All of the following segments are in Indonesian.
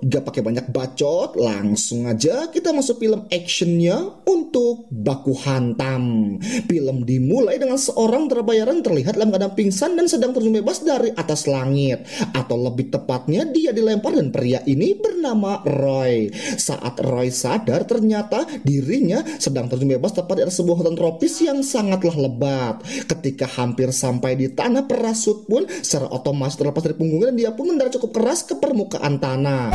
gak pakai banyak bacot, langsung aja kita masuk film actionnya untuk Baku Hantam. Film dimulai dengan seorang terbayaran terlihat dalam keadaan pingsan dan sedang terjun bebas dari atas langit. Atau lebih tepatnya dia dilempar dan pria ini bernama Roy. Saat Roy sadar ternyata dirinya sedang terjun bebas tepat di atas sebuah hutan tropis yang sangatlah lebat. Ketika hampir sampai di tanah, parasut pun secara otomatis terlepas dari punggungnya dan dia pun mendarat cukup keras ke permukaan tanah.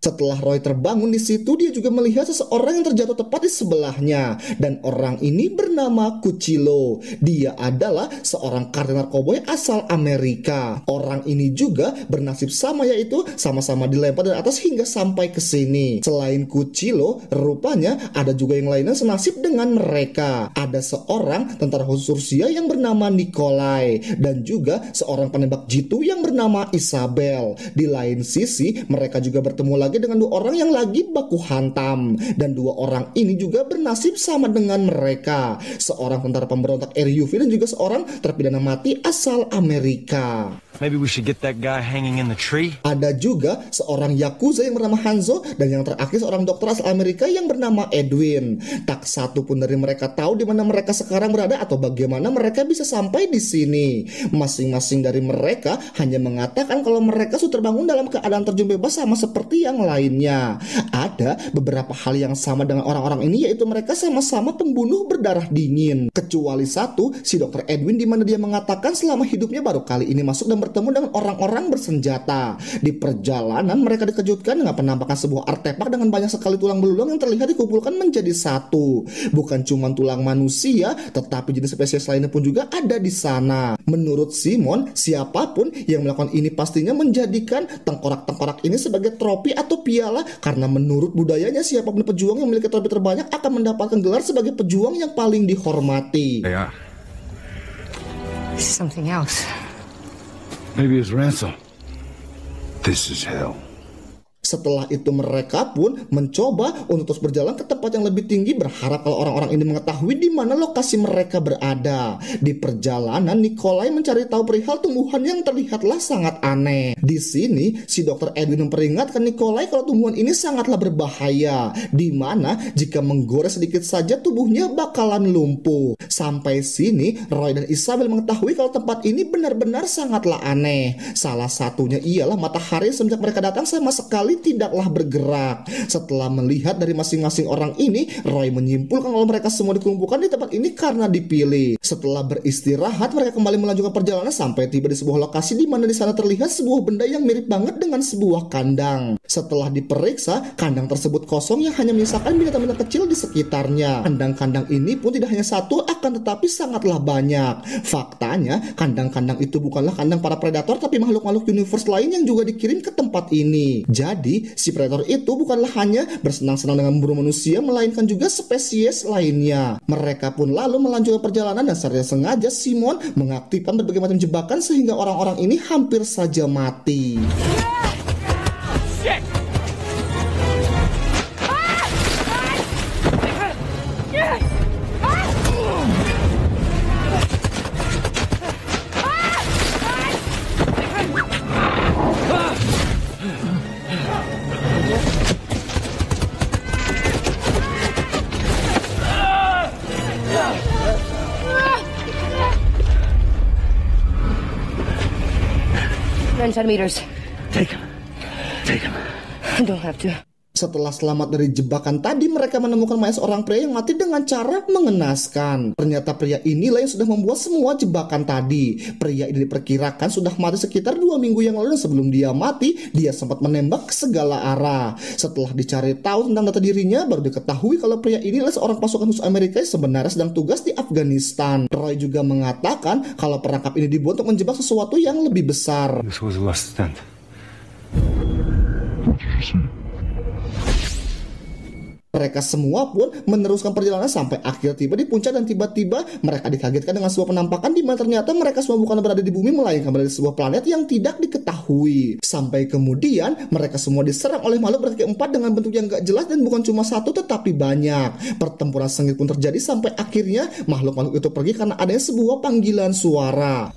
Setelah Roy terbangun di situ, dia juga melihat seseorang yang terjatuh tepat di sebelahnya. Dan orang ini bernama Kuchilo. Dia adalah seorang kardinal koboi asal Amerika. Orang ini juga bernasib sama, yaitu sama-sama dilempar dari atas hingga sampai ke sini. Selain Kuchilo, rupanya ada juga yang lainnya senasib dengan mereka. Ada seorang tentara khusus Rusia yang bernama Nikolai. Dan juga seorang penembak jitu yang bernama Isabel. Di lain sisi, mereka juga bertemu lagi dengan dua orang yang lagi baku hantam, dan dua orang ini juga bernasib sama dengan mereka, seorang tentara pemberontak RUV dan juga seorang terpidana mati asal Amerika. Maybe we should get that guy hanging in the tree. Ada juga seorang yakuza yang bernama Hanzo dan yang terakhir seorang dokter asal Amerika yang bernama Edwin. Tak satu pun dari mereka tahu di mana mereka sekarang berada atau bagaimana mereka bisa sampai di sini. Masing-masing dari mereka hanya mengatakan kalau mereka sudah terbangun dalam keadaan terjun bebas sama seperti yang lainnya. Ada beberapa hal yang sama dengan orang-orang ini, yaitu mereka sama-sama pembunuh berdarah dingin. Kecuali satu, si dokter Edwin, di mana dia mengatakan selama hidupnya baru kali ini masuk dan bertemu dengan orang-orang bersenjata. Di perjalanan mereka dikejutkan dengan penampakan sebuah artefak dengan banyak sekali tulang belulang yang terlihat dikumpulkan menjadi satu. Bukan cuma tulang manusia, tetapi jenis spesies lainnya pun juga ada di sana. Menurut Simon, siapapun yang melakukan ini pastinya menjadikan tengkorak-tengkorak ini sebagai trofi atau piala, karena menurut budayanya siapapun pejuang yang memiliki trofi terbanyak akan mendapatkan gelar sebagai pejuang yang paling dihormati. Yeah. This is something else. Maybe it's ransom. This is hell. Setelah itu mereka pun mencoba untuk terus berjalan ke tempat yang lebih tinggi, berharap kalau orang-orang ini mengetahui di mana lokasi mereka berada. Di perjalanan, Nikolai mencari tahu perihal tumbuhan yang terlihatlah sangat aneh. Di sini, si dokter Edwin memperingatkan Nikolai kalau tumbuhan ini sangatlah berbahaya, di mana jika menggores sedikit saja tubuhnya bakalan lumpuh. Sampai sini, Roy dan Isabel mengetahui kalau tempat ini benar-benar sangatlah aneh. Salah satunya ialah matahari semenjak mereka datang sama sekali tidaklah bergerak. Setelah melihat dari masing-masing orang ini, Roy menyimpulkan kalau mereka semua dikumpulkan di tempat ini karena dipilih. Setelah beristirahat, mereka kembali melanjutkan perjalanan sampai tiba di sebuah lokasi di mana di sana terlihat sebuah benda yang mirip banget dengan sebuah kandang. Setelah diperiksa, kandang tersebut kosong yang hanya menyisakan binatang-binatang kecil di sekitarnya. Kandang-kandang ini pun tidak hanya satu, akan tetapi sangatlah banyak. Faktanya, kandang-kandang itu bukanlah kandang para predator, tapi makhluk-makhluk universe lain yang juga dikirim ke tempat ini. Jadi, si predator itu bukanlah hanya bersenang-senang dengan memburu manusia, melainkan juga spesies lainnya. Mereka pun lalu melanjutkan perjalanan dan secara sengaja Simon mengaktifkan berbagai macam jebakan sehingga orang-orang ini hampir saja mati. Meters. Take him. I don't have to. Setelah selamat dari jebakan tadi, mereka menemukan mayat seorang pria yang mati dengan cara mengenaskan. Ternyata pria inilah yang sudah membuat semua jebakan tadi. Pria ini diperkirakan sudah mati sekitar 2 minggu yang lalu, dan sebelum dia mati, dia sempat menembak ke segala arah. Setelah dicari tahu tentang data dirinya, baru diketahui kalau pria ini adalah seorang pasukan khusus Amerika yang sebenarnya sedang tugas di Afghanistan. Roy juga mengatakan kalau perangkap ini dibuat untuk menjebak sesuatu yang lebih besar. This was the last stand. Mereka semua pun meneruskan perjalanan sampai akhir tiba di puncak, dan tiba-tiba mereka dikagetkan dengan sebuah penampakan di mana ternyata mereka semua bukan berada di bumi, melainkan berada di sebuah planet yang tidak diketahui. Sampai kemudian mereka semua diserang oleh makhluk berkaki 4 dengan bentuk yang gak jelas, dan bukan cuma satu tetapi banyak. Pertempuran sengit pun terjadi sampai akhirnya makhluk-makhluk itu pergi karena adanya sebuah panggilan suara.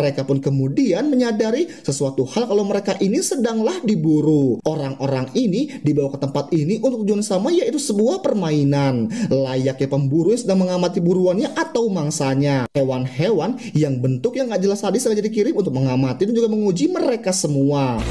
Mereka pun kemudian menyadari sesuatu hal kalau mereka ini sedanglah diburu. Orang-orang ini dibawa ke tempat ini untuk tujuan sama, yaitu sebuah permainan. Layaknya pemburu yang sedang mengamati buruannya atau mangsanya. Hewan-hewan yang bentuk yang gak jelas tadi sengaja dikirim untuk mengamati dan juga menguji mereka semua.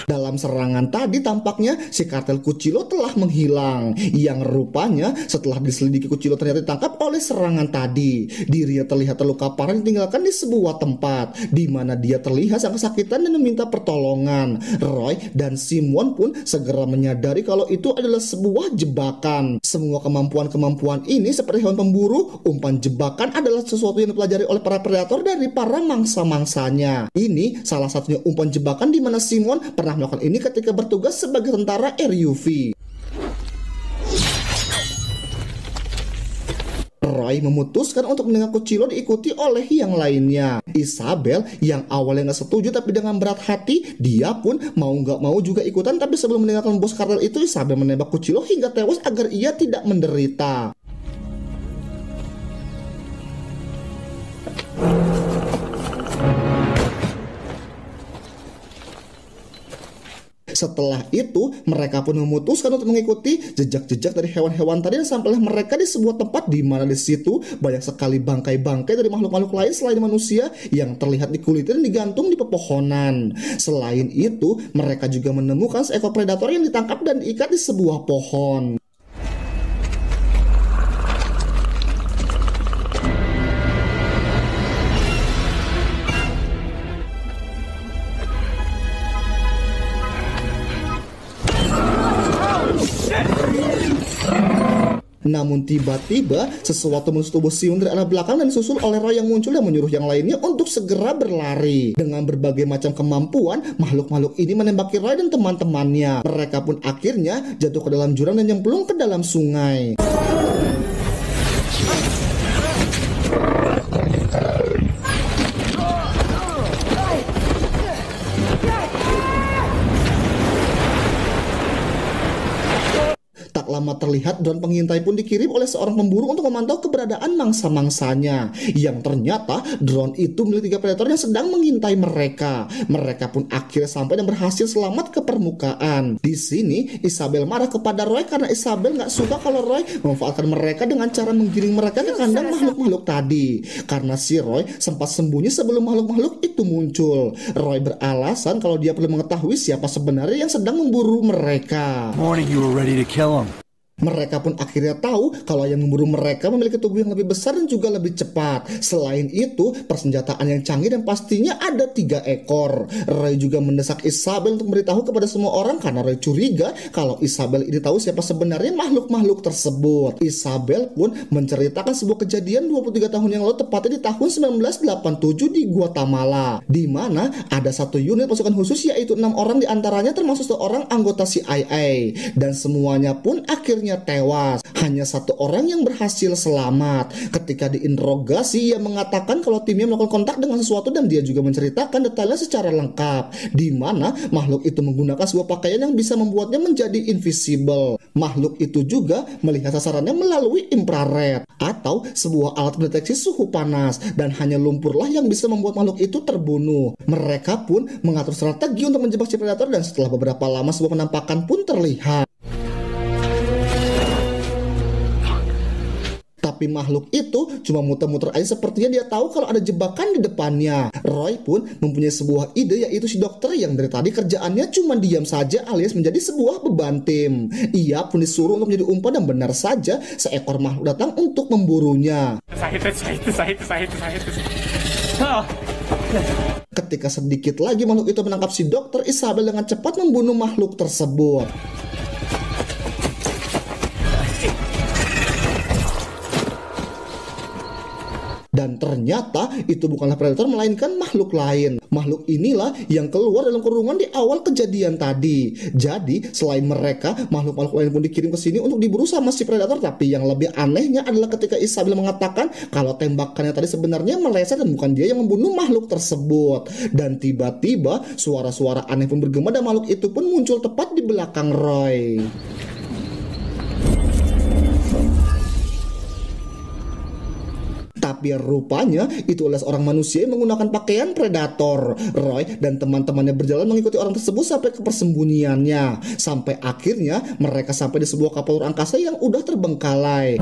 Dalam serangan tadi tampaknya si kartel Cuchillo telah menghilang. Yang rupanya setelah diselidiki Cuchillo ternyata ditangkap oleh serangan tadi. Dirinya terlihat terluka parah dan ditinggalkan di sebuah tempat di mana dia terlihat sangat kesakitan dan meminta pertolongan. Roy dan Simon pun segera menyadari kalau itu adalah sebuah jebakan. Semua kemampuan-kemampuan ini seperti hewan pemburu, umpan jebakan adalah sesuatu yang dipelajari oleh para predator dari para mangsa-mangsanya. Ini salah satunya umpan jebakan di mana Simon pernah melakukan ini ketika bertugas sebagai tentara RUV. Roy memutuskan untuk mendengar Cuchillo diikuti oleh yang lainnya. Isabel yang awalnya gak setuju tapi dengan berat hati, dia pun mau gak mau juga ikutan. Tapi sebelum mendengarkan bos kartel itu, Isabel menembak Cuchillo hingga tewas agar ia tidak menderita. Setelah itu, mereka pun memutuskan untuk mengikuti jejak-jejak dari hewan-hewan tadi dan sampailah mereka di sebuah tempat di mana di situ banyak sekali bangkai-bangkai dari makhluk-makhluk lain selain manusia yang terlihat dikulitin dan digantung di pepohonan. Selain itu, mereka juga menemukan seekor predator yang ditangkap dan diikat di sebuah pohon. Namun tiba-tiba sesuatu menusuk tubuh Simon dari arah belakang dan disusul oleh Roy yang muncul dan menyuruh yang lainnya untuk segera berlari. Dengan berbagai macam kemampuan, makhluk-makhluk ini menembaki Roy dan teman-temannya. Mereka pun akhirnya jatuh ke dalam jurang dan nyemplung ke dalam sungai. Lama terlihat drone pengintai pun dikirim oleh seorang pemburu untuk memantau keberadaan mangsa-mangsanya. Yang ternyata drone itu milik 3 predator yang sedang mengintai mereka. Mereka pun akhirnya sampai dan berhasil selamat ke permukaan. Di sini Isabel marah kepada Roy karena Isabel nggak suka kalau Roy memanfaatkan mereka dengan cara menggiring mereka ke kandang makhluk-makhluk tadi. Karena si Roy sempat sembunyi sebelum makhluk-makhluk itu muncul. Roy beralasan kalau dia perlu mengetahui siapa sebenarnya yang sedang memburu mereka. Morning, you were ready to kill him. Mereka pun akhirnya tahu kalau yang memburu mereka memiliki tubuh yang lebih besar dan juga lebih cepat. Selain itu, persenjataan yang canggih dan pastinya ada 3 ekor. Roy juga mendesak Isabel untuk memberitahu kepada semua orang karena Roy curiga kalau Isabel ini tahu siapa sebenarnya makhluk-makhluk tersebut. Isabel pun menceritakan sebuah kejadian 23 tahun yang lalu, tepatnya di tahun 1987 di Guatemala, di mana ada satu unit pasukan khusus yaitu 6 orang diantaranya termasuk seorang anggota CIA, dan semuanya pun akhirnya tewas. Hanya 1 orang yang berhasil selamat. Ketika diinterogasi, ia mengatakan kalau timnya melakukan kontak dengan sesuatu dan dia juga menceritakan detailnya secara lengkap, di mana makhluk itu menggunakan sebuah pakaian yang bisa membuatnya menjadi invisible. Makhluk itu juga melihat sasarannya melalui infrared atau sebuah alat mendeteksi suhu panas, dan hanya lumpurlah yang bisa membuat makhluk itu terbunuh. Mereka pun mengatur strategi untuk menjebak si predator, dan setelah beberapa lama sebuah penampakan pun terlihat. Tapi makhluk itu cuma muter-muter aja, sepertinya dia tahu kalau ada jebakan di depannya. Roy pun mempunyai sebuah ide, yaitu si dokter yang dari tadi kerjaannya cuma diam saja alias menjadi sebuah beban tim. Ia pun disuruh untuk menjadi umpan, dan benar saja seekor makhluk datang untuk memburunya. Ketika sedikit lagi makhluk itu menangkap si dokter, Isabel dengan cepat membunuh makhluk tersebut. Dan ternyata itu bukanlah predator melainkan makhluk lain. Makhluk inilah yang keluar dalam kurungan di awal kejadian tadi. Jadi selain mereka, makhluk-makhluk lain pun dikirim ke sini untuk diburu sama si predator. Tapi yang lebih anehnya adalah ketika Isabel mengatakan kalau tembakannya tadi sebenarnya meleset dan bukan dia yang membunuh makhluk tersebut. Dan tiba-tiba suara-suara aneh pun bergema dan makhluk itu pun muncul tepat di belakang Roy. Tapi rupanya itu oleh seorang manusia yang menggunakan pakaian predator. Roy dan teman-temannya berjalan mengikuti orang tersebut sampai ke persembunyiannya. Sampai akhirnya mereka sampai di sebuah kapal luar angkasa yang udah terbengkalai.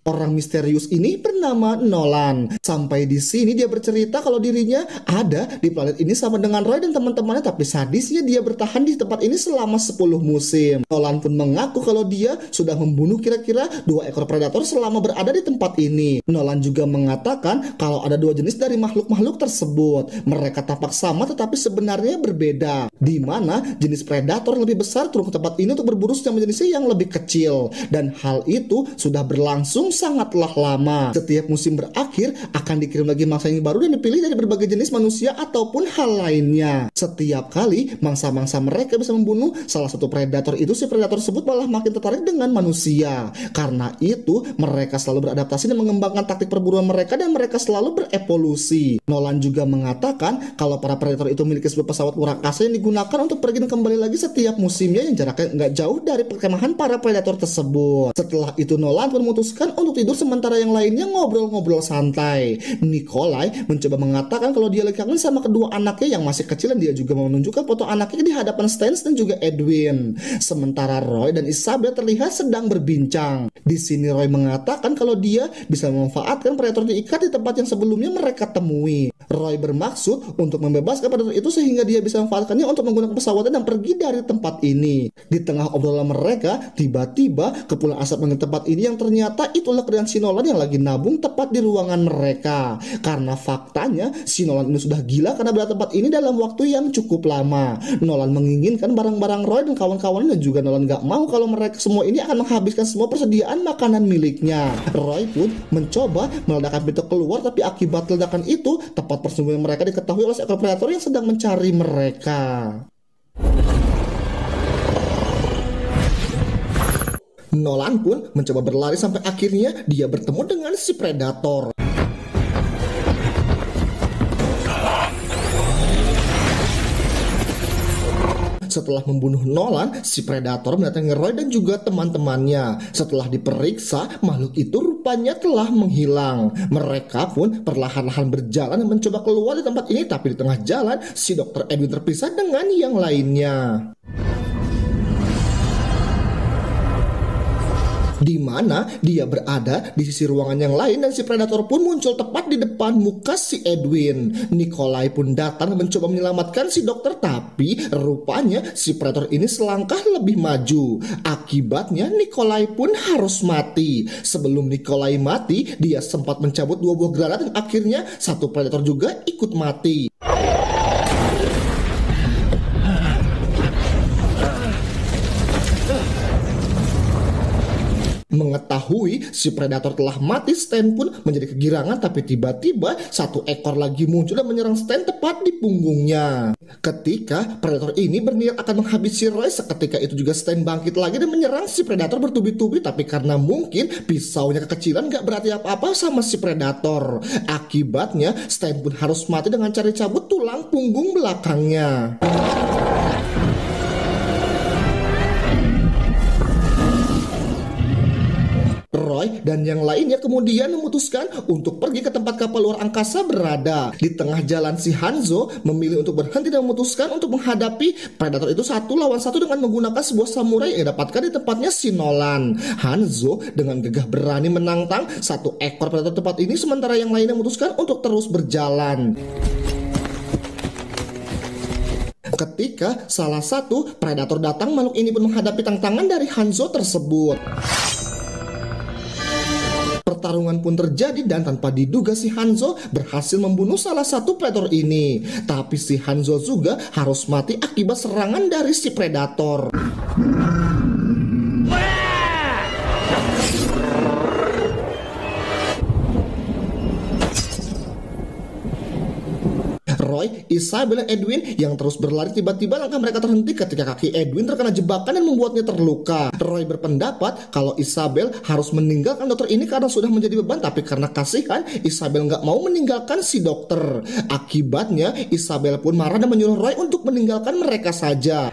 Orang misterius ini bernama Nolan. Sampai di sini dia bercerita kalau dirinya ada di planet ini sama dengan Roy dan teman-temannya, tapi sadisnya dia bertahan di tempat ini selama 10 musim. Nolan pun mengaku kalau dia sudah membunuh kira-kira 2 ekor predator selama berada di tempat ini. Nolan juga mengatakan kalau ada 2 jenis dari makhluk-makhluk tersebut. Mereka tampak sama tetapi sebenarnya berbeda. Di mana jenis predator lebih besar turun ke tempat ini untuk berburu sama jenisnya yang lebih kecil. Dan hal itu sudah berlangsung sangatlah lama. Setiap musim berakhir akan dikirim lagi mangsa yang baru dan dipilih dari berbagai jenis manusia ataupun hal lainnya. Setiap kali mangsa-mangsa mereka bisa membunuh salah satu predator itu, si predator tersebut malah makin tertarik dengan manusia. Karena itu mereka selalu beradaptasi dan mengembangkan taktik perburuan mereka dan mereka selalu berevolusi. Nolan juga mengatakan kalau para predator itu memiliki sebuah pesawat luar angkasa yang digunakan untuk pergi dan kembali lagi setiap musimnya yang jaraknya nggak jauh dari perkemahan para predator tersebut. Setelah itu Nolan pun memutuskan untuk tidur sementara yang lainnya ngobrol-ngobrol santai. Nikolai mencoba mengatakan kalau dia lagi kangen sama kedua anaknya yang masih kecil dan dia juga menunjukkan foto anaknya di hadapan Stans dan juga Edwin. Sementara Roy dan Isabel terlihat sedang berbincang. Di sini Roy mengatakan kalau dia bisa memanfaatkan predator diikat di tempat yang sebelumnya mereka temui. Roy bermaksud untuk membebaskan predator itu sehingga dia bisa memanfaatkannya untuk menggunakan pesawatnya dan pergi dari tempat ini. Di tengah obrolan mereka, tiba-tiba kepulan asap dari tempat ini yang ternyata itulah keadaan si Nolan yang lagi nabung tepat di ruangan mereka. Karena faktanya si Nolan ini sudah gila karena berada tempat ini dalam waktu yang cukup lama. Nolan menginginkan barang-barang Roy dan kawan-kawannya dan juga Nolan gak mau kalau mereka semua ini akan menghabiskan semua persediaan makanan miliknya. Roy pun mencoba meledakkan pintu keluar, tapi akibat ledakan itu tempat persembunyian mereka diketahui oleh seekor predator yang sedang mencari mereka. Nolan pun mencoba berlari sampai akhirnya dia bertemu dengan si predator. Setelah membunuh Nolan, si predator mendatangi Roy dan juga teman-temannya. Setelah diperiksa, makhluk itu rupanya telah menghilang. Mereka pun perlahan-lahan berjalan dan mencoba keluar di tempat ini, tapi di tengah jalan, si Dr. Edwin terpisah dengan yang lainnya. Di mana dia berada di sisi ruangan yang lain dan si predator pun muncul tepat di depan muka si Edwin. Nikolai pun datang mencoba menyelamatkan si dokter, tapi rupanya si predator ini selangkah lebih maju. Akibatnya Nikolai pun harus mati. Sebelum Nikolai mati, dia sempat mencabut 2 buah granat dan akhirnya satu predator juga ikut mati. Mengetahui si predator telah mati, Stan pun menjadi kegirangan, tapi tiba-tiba satu ekor lagi muncul dan menyerang Stan tepat di punggungnya. Ketika predator ini berniat akan menghabisi Roy, seketika itu juga Stan bangkit lagi dan menyerang si predator bertubi-tubi, tapi karena mungkin pisaunya kekecilan gak berarti apa-apa sama si predator. Akibatnya Stan pun harus mati dengan cara cabut tulang punggung belakangnya. Roy dan yang lainnya kemudian memutuskan untuk pergi ke tempat kapal luar angkasa berada. Di tengah jalan si Hanzo memilih untuk berhenti dan memutuskan untuk menghadapi predator itu 1 lawan 1 dengan menggunakan sebuah samurai yang didapatkan di tempatnya si Nolan. Hanzo dengan gegah berani menantang 1 ekor predator tempat ini, sementara yang lainnya memutuskan untuk terus berjalan. Ketika salah satu predator datang, makhluk ini pun menghadapi tantangan dari Hanzo tersebut. Pertarungan pun terjadi dan tanpa diduga si Hanzo berhasil membunuh salah satu predator ini. Tapi si Hanzo juga harus mati akibat serangan dari si predator. Roy, Isabel, dan Edwin yang terus berlari, tiba-tiba langkah mereka terhenti ketika kaki Edwin terkena jebakan dan membuatnya terluka. Roy berpendapat kalau Isabel harus meninggalkan dokter ini karena sudah menjadi beban, tapi karena kasihan Isabel nggak mau meninggalkan si dokter. Akibatnya Isabel pun marah dan menyuruh Roy untuk meninggalkan mereka saja.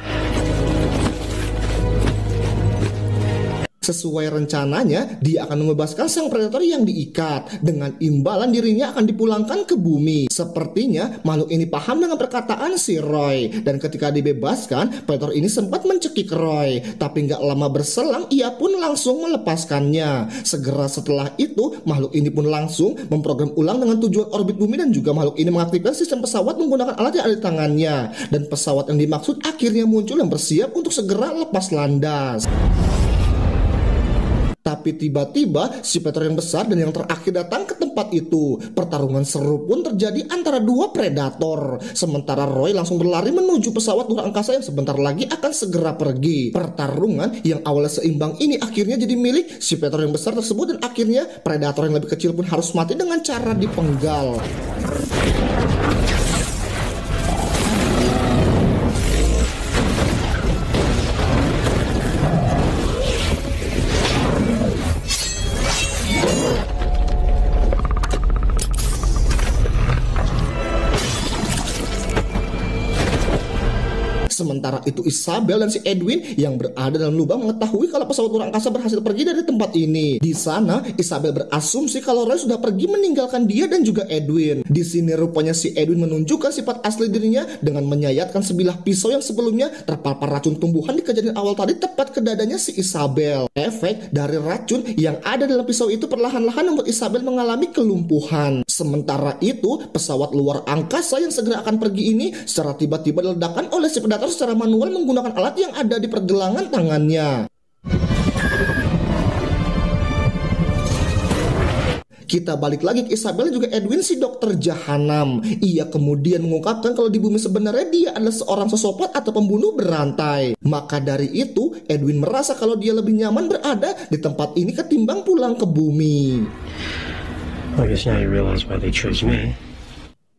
Sesuai rencananya, dia akan membebaskan sang predator yang diikat. Dengan imbalan dirinya akan dipulangkan ke bumi. Sepertinya makhluk ini paham dengan perkataan si Roy. Dan ketika dibebaskan, predator ini sempat mencekik Roy. Tapi nggak lama berselang, ia pun langsung melepaskannya. Segera setelah itu, makhluk ini pun langsung memprogram ulang dengan tujuan orbit bumi. Dan juga makhluk ini mengaktifkan sistem pesawat menggunakan alat yang ada di tangannya. Dan pesawat yang dimaksud akhirnya muncul dan bersiap untuk segera lepas landas. Tapi tiba-tiba si predator yang besar dan yang terakhir datang ke tempat itu. Pertarungan seru pun terjadi antara dua predator. Sementara Roy langsung berlari menuju pesawat luar angkasa yang sebentar lagi akan segera pergi. Pertarungan yang awalnya seimbang ini akhirnya jadi milik si predator yang besar tersebut. Dan akhirnya predator yang lebih kecil pun harus mati dengan cara dipenggal. Sementara itu Isabel dan si Edwin yang berada dalam lubang mengetahui kalau pesawat luar angkasa berhasil pergi dari tempat ini. Di sana Isabel berasumsi kalau Roy sudah pergi meninggalkan dia dan juga Edwin. Di sini rupanya si Edwin menunjukkan sifat asli dirinya dengan menyayatkan sebilah pisau yang sebelumnya terpapar racun tumbuhan di kejadian awal tadi tepat ke dadanya si Isabel. Efek dari racun yang ada dalam pisau itu perlahan-lahan membuat Isabel mengalami kelumpuhan. Sementara itu pesawat luar angkasa yang segera akan pergi ini secara tiba-tiba diledakkan oleh si predator secara manual menggunakan alat yang ada di pergelangan tangannya. Kita balik lagi ke Isabel dan juga Edwin si dokter jahanam. Ia kemudian mengungkapkan kalau di bumi sebenarnya dia adalah seorang sosiopat atau pembunuh berantai. Maka dari itu Edwin merasa kalau dia lebih nyaman berada di tempat ini ketimbang pulang ke bumi. I guess now you realize why they chose me.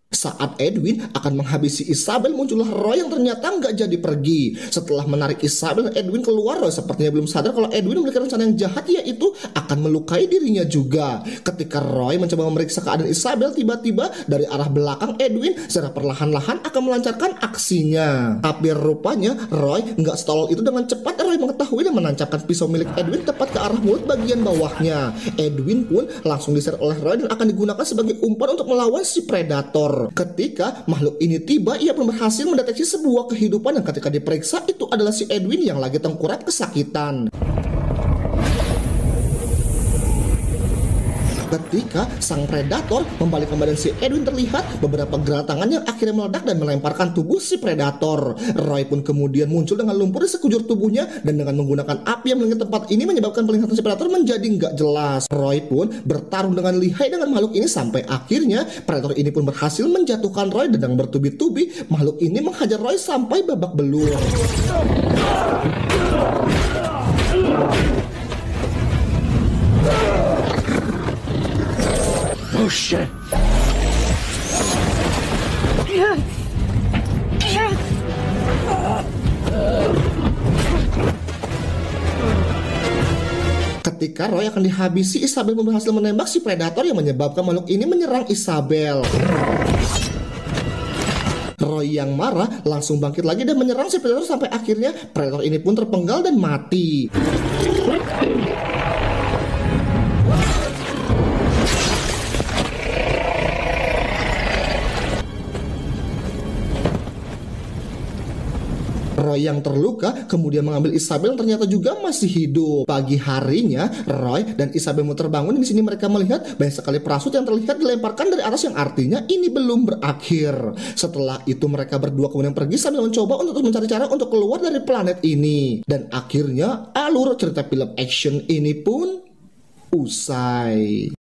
Saat Edwin akan menghabisi Isabel, muncullah Roy yang ternyata nggak jadi pergi. Setelah menarik Isabel dan Edwin keluar, Roy sepertinya belum sadar kalau Edwin memiliki rencana yang jahat, yaitu akan melukai dirinya juga. Ketika Roy mencoba memeriksa keadaan Isabel, tiba-tiba dari arah belakang Edwin secara perlahan-lahan akan melancarkan aksinya. Tapi rupanya Roy nggak setolol itu. Dengan cepat Roy mengetahui dan menancapkan pisau milik Edwin tepat ke arah mulut bagian bawahnya. Edwin pun langsung diseret oleh Roy dan akan digunakan sebagai umpan untuk melawan si predator. Ketika makhluk ini tiba, ia pun berhasil mendeteksi sebuah kehidupan dan ketika diperiksa itu adalah si Edwin yang lagi tengkurap kesakitan. Ketika sang predator membalikkan badan si Edwin, terlihat beberapa gerak tangan yang akhirnya meledak dan melemparkan tubuh si predator. Roy pun kemudian muncul dengan lumpur di sekujur tubuhnya dan dengan menggunakan api yang melingkupi tempat ini menyebabkan penglihatan si predator menjadi nggak jelas. Roy pun bertarung dengan lihai dengan makhluk ini sampai akhirnya predator ini pun berhasil menjatuhkan Roy dan dengan bertubi-tubi makhluk ini menghajar Roy sampai babak belur. Oh shit! Ketika Roy akan dihabisi, Isabel pun berhasil menembak si predator yang menyebabkan makhluk ini menyerang Isabel. Roy yang marah langsung bangkit lagi dan menyerang si predator sampai akhirnya predator ini pun terpenggal dan mati. Roy yang terluka kemudian mengambil Isabel yang ternyata juga masih hidup. Pagi harinya Roy dan Isabel mau terbangun. Di sini mereka melihat banyak sekali parasut yang terlihat dilemparkan dari atas, yang artinya ini belum berakhir. Setelah itu mereka berdua kemudian pergi sambil mencoba untuk mencari cara untuk keluar dari planet ini. Dan akhirnya alur cerita film action ini pun usai.